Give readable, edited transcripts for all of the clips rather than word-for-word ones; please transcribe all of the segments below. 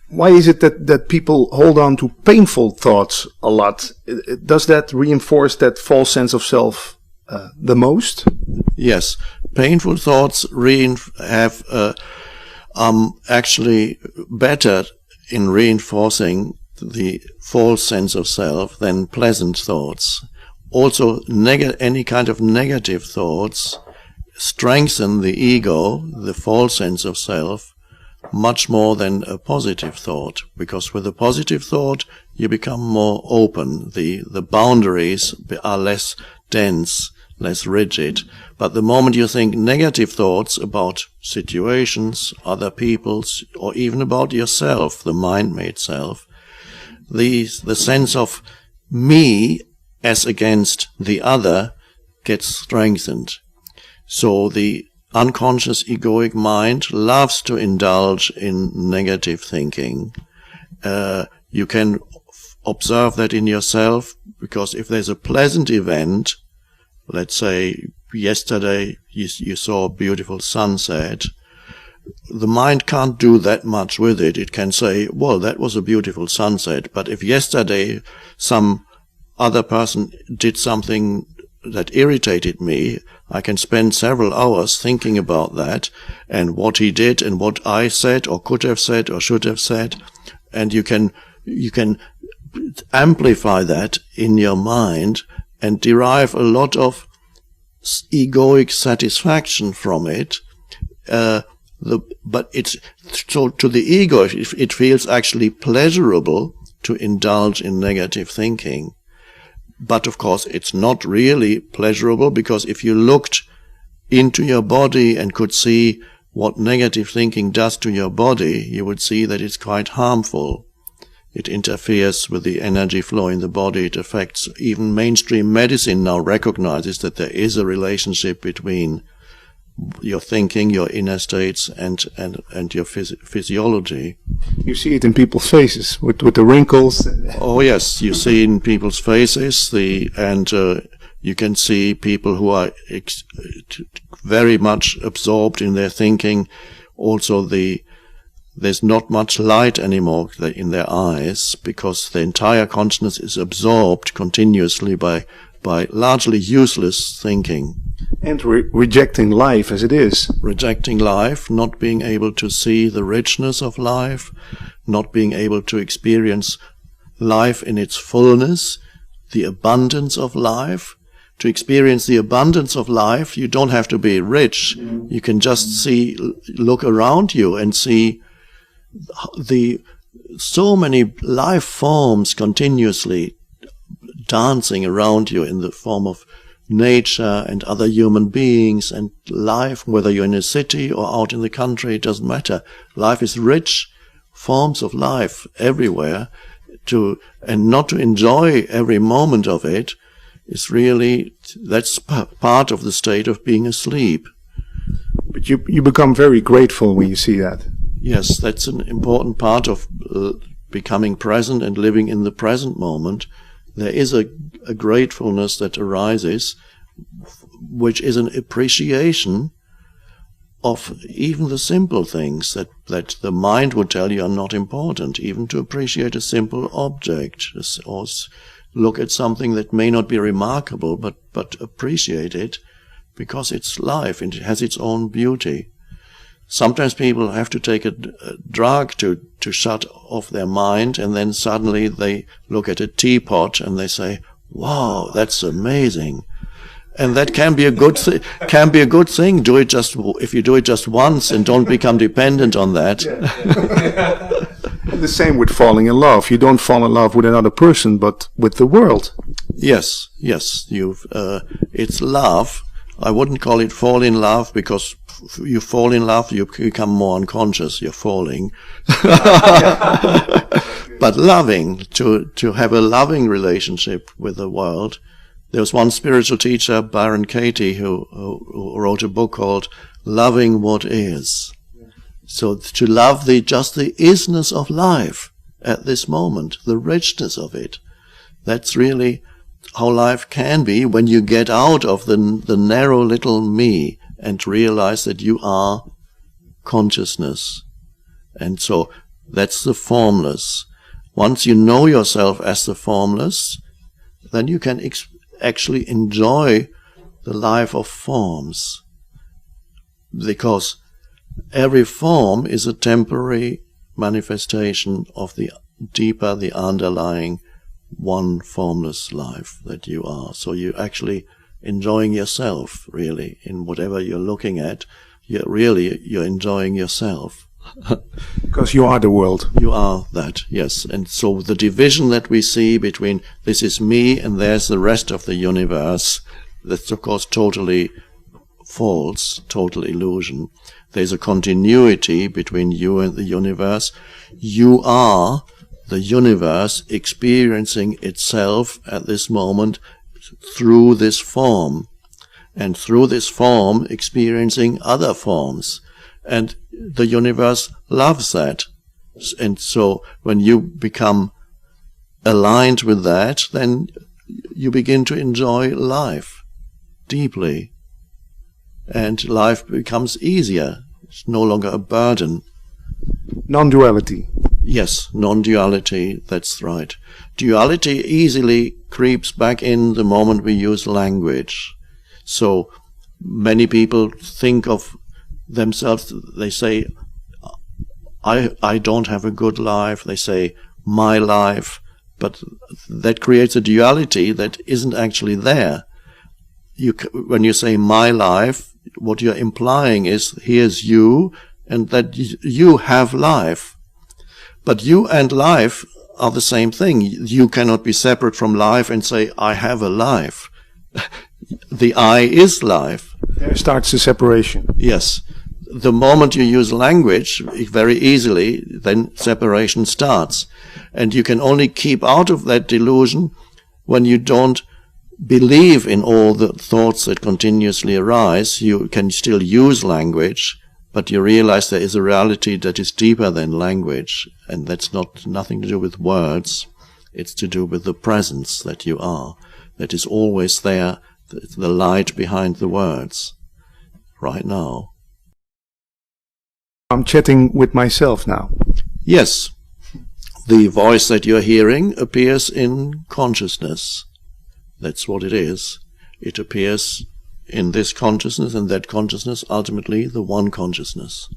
Why is it that people hold on to painful thoughts a lot? Does that reinforce that false sense of self the most? Yes, painful thoughts have actually better in reinforcing the false sense of self than pleasant thoughts. Also, any kind of negative thoughts strengthen the ego, the false sense of self, much more than a positive thought, because with a positive thought you become more open. The boundaries are less dense, less rigid. But the moment you think negative thoughts about situations, other people's, or even about yourself, the mind-made self, the sense of me as against the other gets strengthened. So the unconscious egoic mind loves to indulge in negative thinking. You can observe that in yourself, because if there's a pleasant event, let's say yesterday you saw a beautiful sunset, the mind can't do that much with it. It can say, well, that was a beautiful sunset, but if yesterday some other person did something that irritated me, I can spend several hours thinking about that and what he did and what I said or could have said or should have said, and you can amplify that in your mind and derive a lot of egoic satisfaction from it. But it's so to the ego, it feels actually pleasurable to indulge in negative thinking. But of course, it's not really pleasurable, because if you looked into your body and could see what negative thinking does to your body, you would see that it's quite harmful. It interferes with the energy flow in the body. It affects, even mainstream medicine now recognizes that there is a relationship between your thinking, your inner states, and your physiology. You see it in people's faces with the wrinkles. Oh yes, you see in people's faces you can see people who are very much absorbed in their thinking. Also, there's not much light anymore in their eyes, because the entire consciousness is absorbed continuously by largely useless thinking. And rejecting life as it is. Rejecting life, not being able to see the richness of life, not being able to experience life in its fullness, the abundance of life. To experience the abundance of life, you don't have to be rich. You can just look around you and see so many life forms continuously dancing around you in the form of nature and other human beings and life, whether you're in a city or out in the country, it doesn't matter. Life is rich, forms of life everywhere, and not to enjoy every moment of it is really, that's part of the state of being asleep. But you become very grateful when you see that. Yes, that's an important part of becoming present and living in the present moment. There is a gratefulness that arises, which is an appreciation of even the simple things that the mind would tell you are not important, even to appreciate a simple object, or look at something that may not be remarkable, but appreciate it because it's life and it has its own beauty. Sometimes people have to take a drug to shut off their mind, and then suddenly they look at a teapot and they say, "Wow, that's amazing." And that can be a good thing. Do it if you do it just once and don't become dependent on that. The same with falling in love. You don't fall in love with another person, but with the world. Yes. It's love. I wouldn't call it fall in love, because you fall in love, you become more unconscious, you're falling. But loving, to have a loving relationship with the world. There was one spiritual teacher, Byron Katie, who wrote a book called Loving What Is. So to love just the isness of life at this moment, the richness of it. That's really how life can be when you get out of the narrow little me and realize that you are consciousness. And so That's the formless. Once you know yourself as the formless, then you can actually enjoy the life of forms. Because every form is a temporary manifestation of the deeper, the underlying one formless life that you are. So you're actually enjoying yourself, really, in whatever you're looking at. You're enjoying yourself. Because you are the world. You are that, yes. And so the division that we see between this is me and there's the rest of the universe, that's of course totally false, total illusion. There's a continuity between you and the universe. You are the universe experiencing itself at this moment through this form, and through this form experiencing other forms. And the universe loves that. And so when you become aligned with that, then you begin to enjoy life deeply. And life becomes easier. It's no longer a burden. Non-duality. Yes, non-duality, that's right. Duality easily creeps back in the moment we use language. So many people think of themselves, they say, I don't have a good life. They say, my life. But that creates a duality that isn't actually there. When you say my life, what you're implying is, here's you, and that you have life. But you and life are the same thing. You cannot be separate from life and say, I have a life. The I is life. There starts the separation. Yes. The moment you use language, very easily, then separation starts. And you can only keep out of that delusion when you don't believe in all the thoughts that continuously arise. You can still use language, but you realize there is a reality that is deeper than language, and that's nothing to do with words. It's to do with the presence that you are, that is always there, the light behind the words, right now. I'm chatting with myself now. Yes. The voice that you're hearing appears in consciousness. That's what it is. It appears in this consciousness, and that consciousness, ultimately, the one consciousness.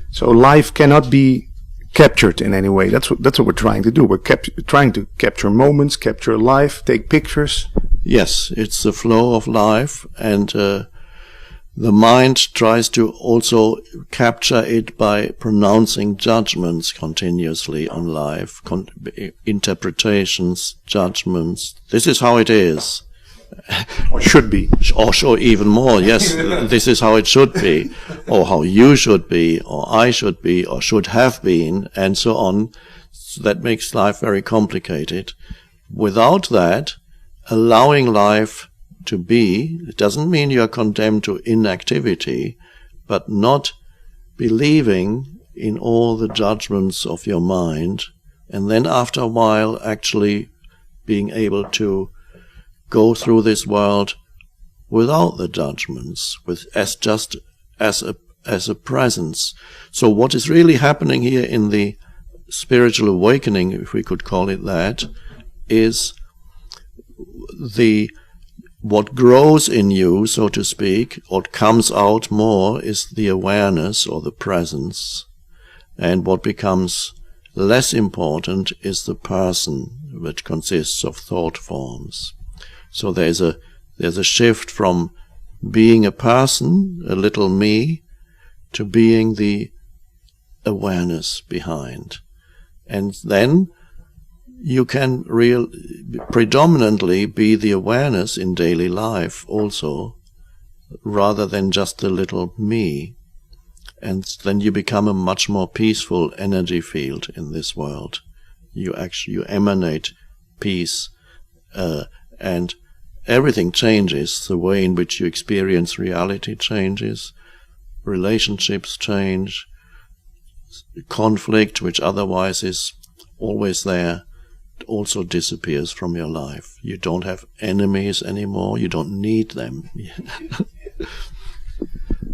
So life cannot be captured in any way. That's what we're trying to do. We're trying to capture moments, capture life, take pictures. Yes, it's the flow of life, and the mind tries to also capture it by pronouncing judgments continuously on life, interpretations, judgments. This is how it is. Or should be. Or sure, even more, yes, this is how it should be, or how you should be, or I should be, or should have been, and so on. So that makes life very complicated. Without that, allowing life to be, it doesn't mean you are condemned to inactivity, but not believing in all the judgments of your mind, and then after a while actually being able to go through this world without the judgments, just as a presence. So what is really happening here in the spiritual awakening, if we could call it that, is what grows in you, so to speak, what comes out more is the awareness or the presence, and what becomes less important is the person, which consists of thought forms. So there's a shift from being a person, a little me, to being the awareness behind. And then you can predominantly be the awareness in daily life also, rather than just the little me. And then you become a much more peaceful energy field in this world. You emanate peace, and everything changes. The way in which you experience reality changes, relationships change, conflict, which otherwise is always there, also disappears from your life. You don't have enemies anymore. You don't need them.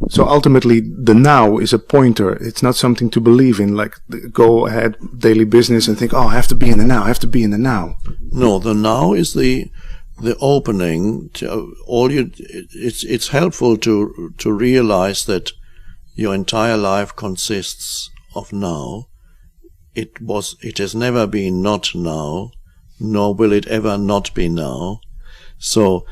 So ultimately, the now is a pointer. It's not something to believe in, like go ahead, daily business, and think, oh, I have to be in the now, I have to be in the now. No, the now is the opening. It's helpful to realize that your entire life consists of now. It has never been not now, nor will it ever not be now. So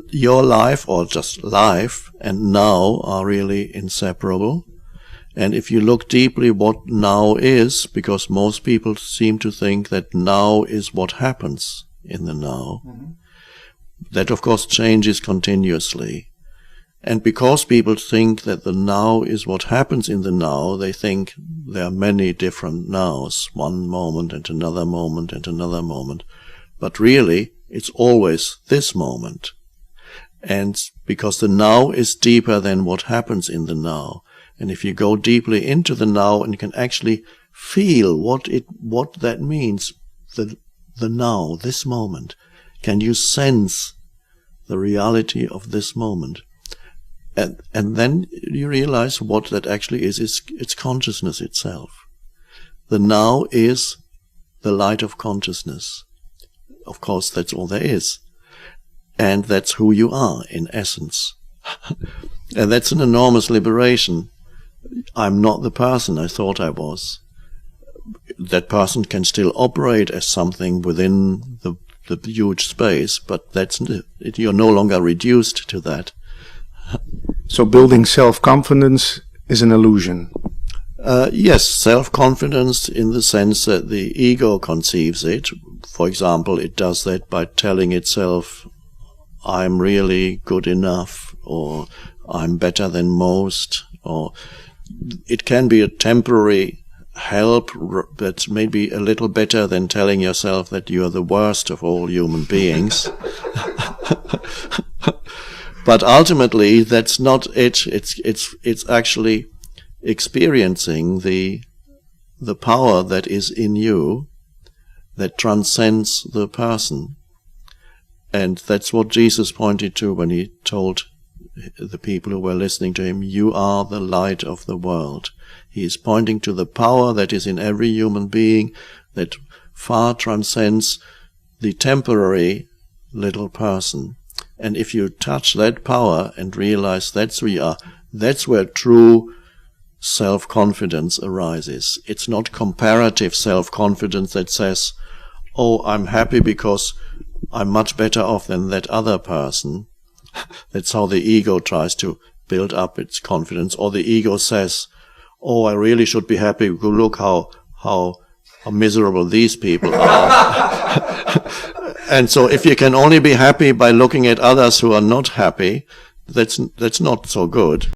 your life, or just life, and now are really inseparable. And if you look deeply what now is, because most people seem to think that now is what happens in the now, that of course changes continuously. And because people think that the now is what happens in the now, they think there are many different nows, one moment and another moment and another moment. But really, it's always this moment. And because the now is deeper than what happens in the now. And if you go deeply into the now and you can actually feel what that means, the now, this moment, can you sense the reality of this moment? And then you realize what that actually is. It's consciousness itself. The now is the light of consciousness. Of course, that's all there is. And that's who you are, in essence. And that's an enormous liberation. I'm not the person I thought I was. That person can still operate as something within the huge space, but you're no longer reduced to that. So building self-confidence is an illusion. Yes, self-confidence in the sense that the ego conceives it. For example, it does that by telling itself, I'm really good enough, or I'm better than most, or it can be a temporary help that's maybe a little better than telling yourself that you are the worst of all human beings. But ultimately, that's not it. It's actually experiencing the power that is in you that transcends the person. And that's what Jesus pointed to when he told the people who were listening to him, you are the light of the world. He is pointing to the power that is in every human being that far transcends the temporary little person. And if you touch that power and realize that's who you are, that's where true self-confidence arises. It's not comparative self-confidence that says, oh, I'm happy because I'm much better off than that other person. That's how the ego tries to build up its confidence. Or the ego says, oh, I really should be happy. Look how miserable these people are. And so if you can only be happy by looking at others who are not happy, that's not so good.